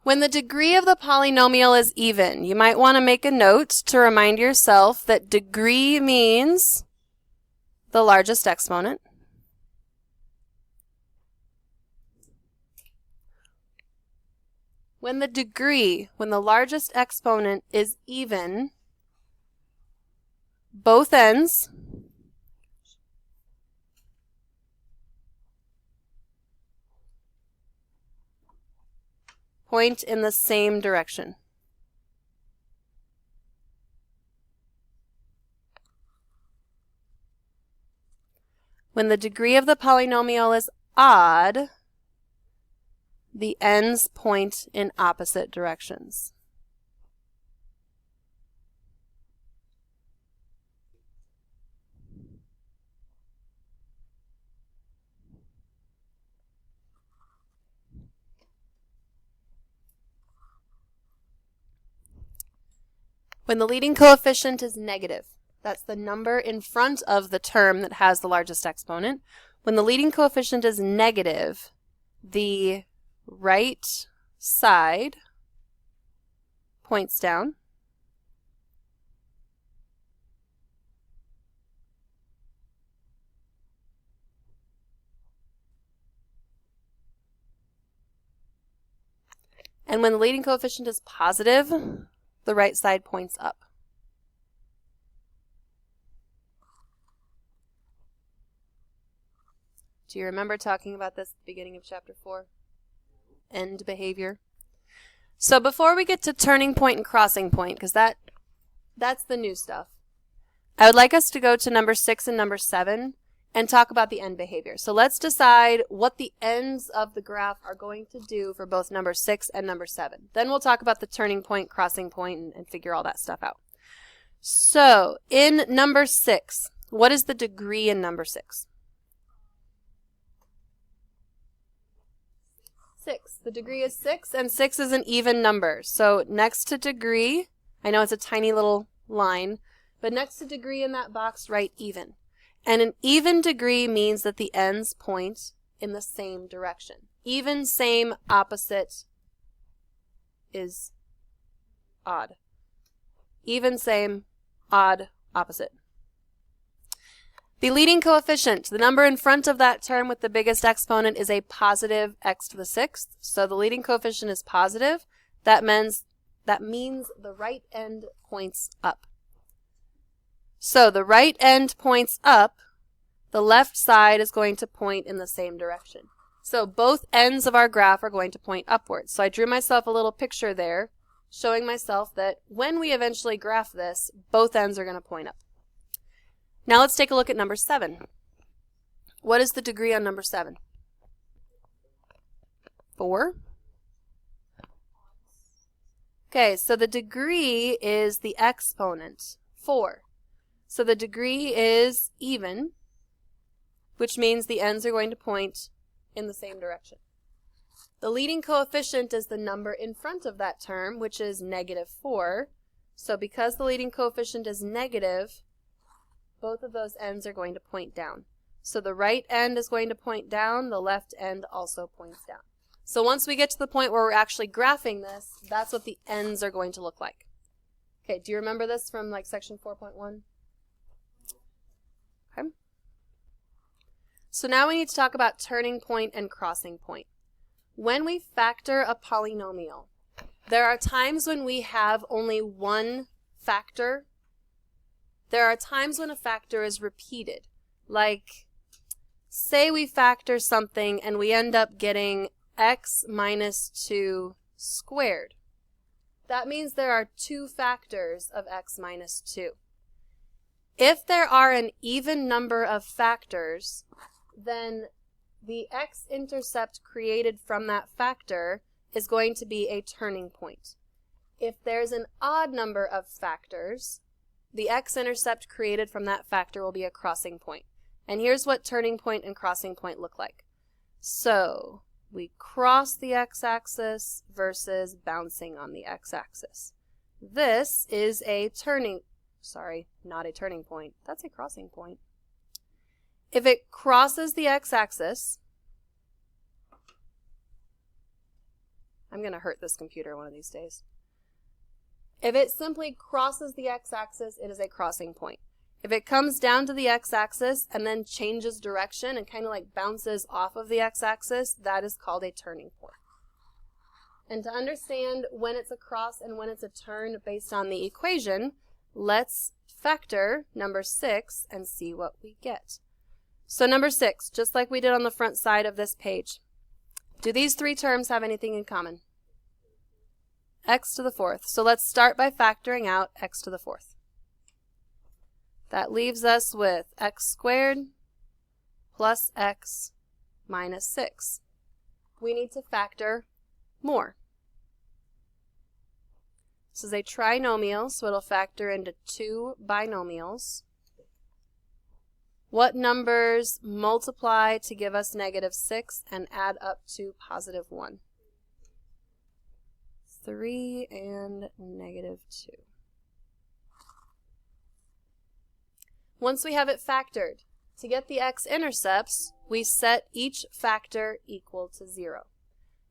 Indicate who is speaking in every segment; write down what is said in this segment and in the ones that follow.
Speaker 1: When the degree of the polynomial is even, you might want to make a note to remind yourself that degree means the largest exponent. When the largest exponent is even, both ends point in the same direction. When the degree of the polynomial is odd, the ends point in opposite directions. When the leading coefficient is negative, that's the number in front of the term that has the largest exponent. When the leading coefficient is negative, the right side points down. And when the leading coefficient is positive, the right side points up. Do you remember talking about this at the beginning of chapter 4? End behavior. So before we get to turning point and crossing point, because that's the new stuff, I would like us to go to number 6 and number 7 and talk about the end behavior. So let's decide what the ends of the graph are going to do for both number 6 and number 7. Then we'll talk about the turning point, crossing point, and figure all that stuff out. So in number 6, what is the degree in number 6? 6. The degree is 6, and 6 is an even number. So next to degree, I know it's a tiny little line, but next to degree in that box, write even. And an even degree means that the ends point in the same direction. Even, same, opposite is odd. Even, same, odd, opposite. The leading coefficient, the number in front of that term with the biggest exponent, is a positive x to the 6th. So the leading coefficient is positive. That means the right end points up. So the right end points up, the left side is going to point in the same direction. So both ends of our graph are going to point upwards. So I drew myself a little picture there showing myself that when we eventually graph this, both ends are going to point up. Now let's take a look at number 7. What is the degree on number 7? 4. Okay, so the degree is the exponent, 4. So the degree is even, which means the ends are going to point in the same direction. The leading coefficient is the number in front of that term, which is negative 4. So because the leading coefficient is negative, both of those ends are going to point down. So the right end is going to point down, the left end also points down. So once we get to the point where we're actually graphing this, that's what the ends are going to look like. Okay, do you remember this from like section 4.1? Okay. So now we need to talk about turning point and crossing point. When we factor a polynomial, there are times when we have only one factor. There are times when a factor is repeated. Like, say we factor something and we end up getting x minus 2 squared. That means there are 2 factors of x minus 2. If there are an even number of factors, then the x-intercept created from that factor is going to be a turning point. If there's an odd number of factors, the x-intercept created from that factor will be a crossing point. And here's what turning point and crossing point look like. So we cross the x-axis versus bouncing on the x-axis. This is a not a turning point. That's a crossing point. If it crosses the x-axis, I'm going to hurt this computer one of these days. If it simply crosses the x-axis, it is a crossing point. If it comes down to the x-axis and then changes direction and kind of like bounces off of the x-axis, that is called a turning point. And to understand when it's a cross and when it's a turn based on the equation, let's factor number 6 and see what we get. So number 6, just like we did on the front side of this page, do these three terms have anything in common? X to the 4th. So let's start by factoring out x to the 4th. That leaves us with x squared plus x minus 6. We need to factor more. This is a trinomial, so it'll factor into 2 binomials. What numbers multiply to give us -6 and add up to +1? 3 and -2. Once we have it factored, to get the x-intercepts, we set each factor equal to 0.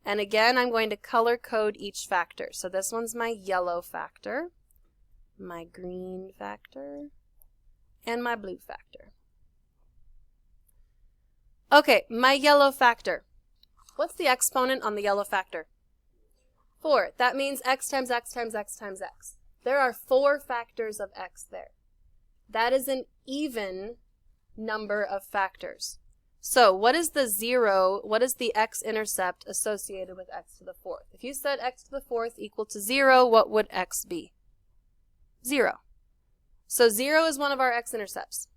Speaker 1: And again, I'm going to color code each factor. So this one's my yellow factor, my green factor, and my blue factor. Okay, my yellow factor. What's the exponent on the yellow factor? 4. That means x times x times x times x. There are 4 factors of x there. That is an even number of factors. So what is the 0, what is the x-intercept associated with x to the 4th? If you set x to the 4th equal to 0, what would x be? 0. So 0 is one of our x-intercepts.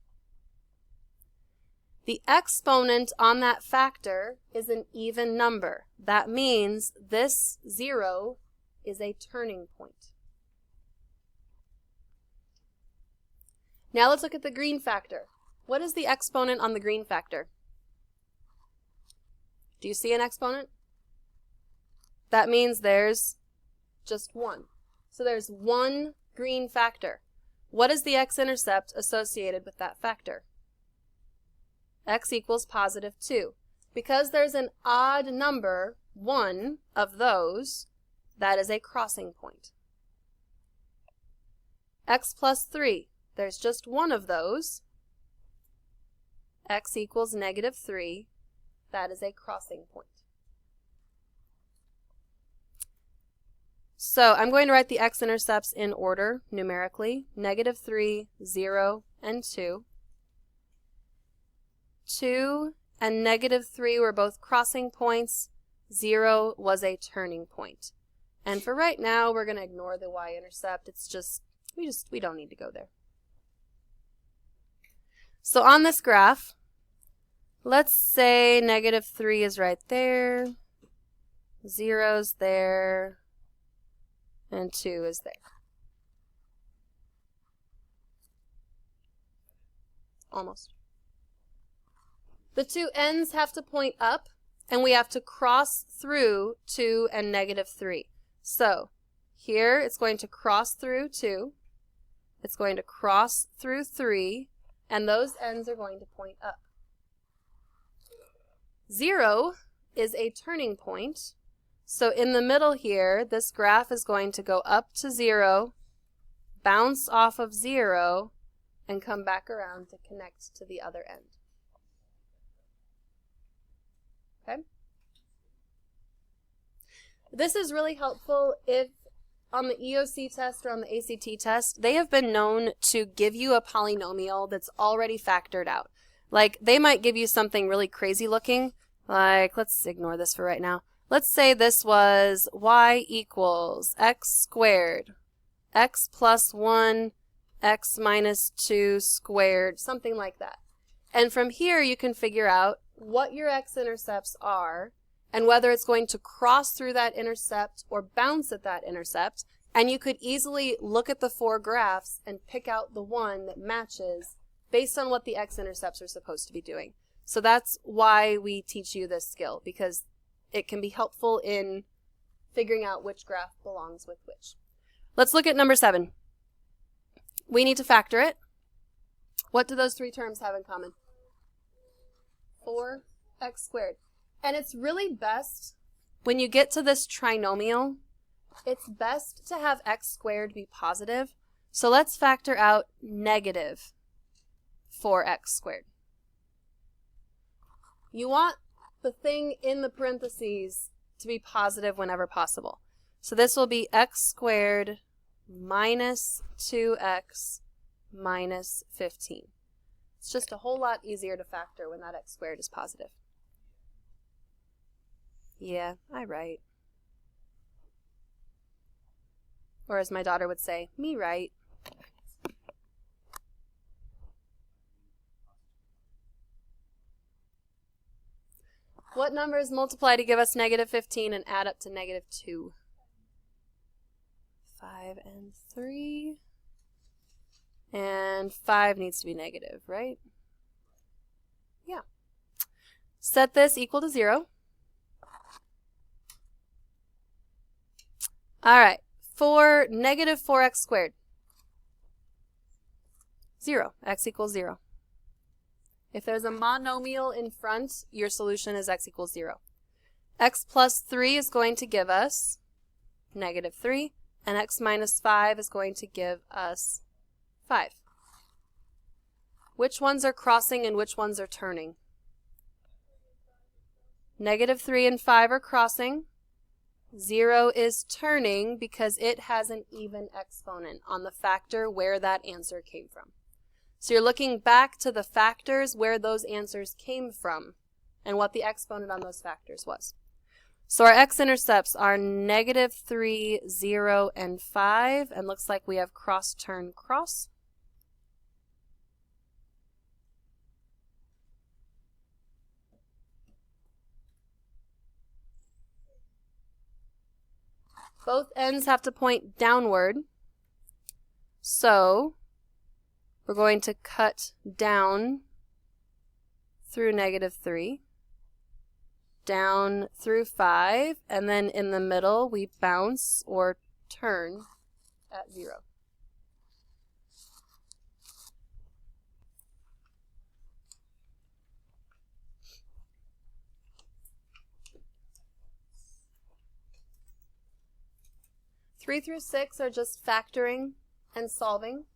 Speaker 1: The exponent on that factor is an even number. That means this 0 is a turning point. Now let's look at the green factor. What is the exponent on the green factor? Do you see an exponent? That means there's just 1. So there's 1 green factor. What is the x-intercept associated with that factor? X equals +2. Because there's an odd number, 1 of those, that is a crossing point. X plus 3, there's just 1 of those. X equals -3. That is a crossing point. So I'm going to write the x-intercepts in order, numerically. -3, 0, and 2. 2 and -3 were both crossing points. 0 was a turning point. And for right now, we're going to ignore the y-intercept. It's just, we don't need to go there. So on this graph, let's say -3 is right there, 0's there, and 2 is there. Almost. The two ends have to point up, and we have to cross through 2 and -3. So here it's going to cross through 2, it's going to cross through 3, and those ends are going to point up. 0 is a turning point, so in the middle here, this graph is going to go up to 0, bounce off of 0, and come back around to connect to the other end. Okay? This is really helpful if on the EOC test or on the ACT test, they have been known to give you a polynomial that's already factored out. Like, they might give you something really crazy looking, like, let's ignore this for right now. Let's say this was y equals x squared, x plus 1, x minus 2 squared, something like that. And from here, you can figure out what your x-intercepts are and whether it's going to cross through that intercept or bounce at that intercept. And you could easily look at the 4 graphs and pick out the one that matches based on what the x-intercepts are supposed to be doing. So that's why we teach you this skill, because it can be helpful in figuring out which graph belongs with which. Let's look at number 7. We need to factor it. What do those 3 terms have in common? 4x squared. And it's really best when you get to this trinomial, it's best to have x squared be positive. So let's factor out negative 4x squared. You want the thing in the parentheses to be positive whenever possible. So this will be x squared minus 2x minus 15. It's just a whole lot easier to factor when that x squared is positive. Yeah, I right. Or as my daughter would say, me right. What numbers multiply to give us negative 15 and add up to negative 2? 5 and 3. And 5 needs to be negative, right? Yeah. Set this equal to 0. All right. For negative 4x squared. 0. X equals 0. If there's a monomial in front, your solution is x equals 0. X plus 3 is going to give us negative 3, and x minus 5 is going to give us 5. Which ones are crossing and which ones are turning? Negative 3 and 5 are crossing. 0 is turning because it has an even exponent on the factor where that answer came from. So you're looking back to the factors where those answers came from and what the exponent on those factors was. So our x-intercepts are negative 3, 0, and 5, and looks like we have cross, turn, cross. Both ends have to point downward, so we're going to cut down through negative 3, down through 5, and then in the middle we bounce or turn at 0. Three through 6 are just factoring and solving.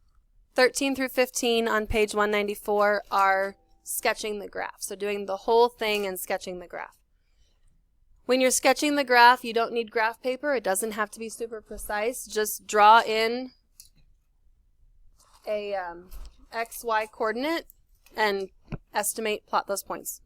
Speaker 1: 13 through 15 on page 194 are sketching the graph. So doing the whole thing and sketching the graph. When you're sketching the graph, you don't need graph paper. It doesn't have to be super precise. Just draw in a XY coordinate and plot those points.